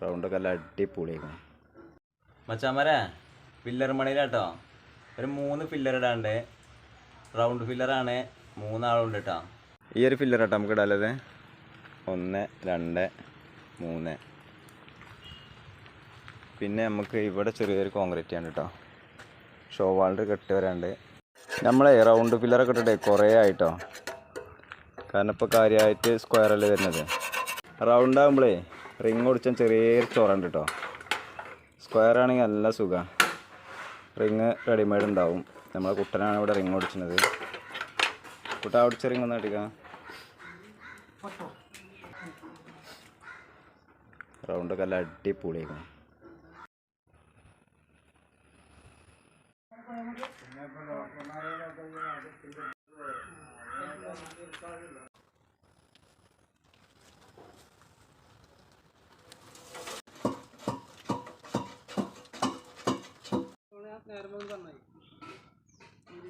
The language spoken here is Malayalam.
റൗണ്ടൊക്കെ നല്ല അടിപൊളിയായിരിക്കും. മച്ചാമരെ ഫില്ലർ മണിയിലാട്ടോ ഒരു 3 ഫില്ലർ ഇടാണ്ട്. റൗണ്ട് ഫില്ലറാണ്, 3 ആളുണ്ട് കേട്ടോ. ഈ ഒരു ഫില്ലർ കേട്ടോ നമുക്ക് ഇടാലത്. 1 2 3. പിന്നെ നമുക്ക് ഇവിടെ ചെറിയൊരു കോൺക്രീറ്റ് ആണ് കേട്ടോ. ഷോ വാളിൻ്റെ കെട്ട് വരാണ്ട്. നമ്മളെ റൗണ്ട് ഫില്ലറൊക്കെ ഇട്ടിട്ടേ കുറേ ആയിട്ടോ. കാരണം ഇപ്പോൾ കാര്യമായിട്ട് സ്ക്വയറല്ലേ വരുന്നത്. റൗണ്ട് ആകുമ്പോഴേ റിങ് ഓടിച്ചാൽ ചെറിയൊരു ചോറുണ്ട് കേട്ടോ. സ്ക്വയർ ആണെങ്കിൽ നല്ല സുഖമാണ്. റിങ് റെഡിമെയ്ഡ് ഉണ്ടാവും. നമ്മളെ കുട്ടനാണ് ഇവിടെ റിങ് ഓടിച്ചത്. കുട്ട ഓടിച്ച റിങ് ഒന്ന് അടിക്കാം. റൗണ്ടൊക്കെ നല്ല അടിപൊളിയായിരിക്കും. നേരം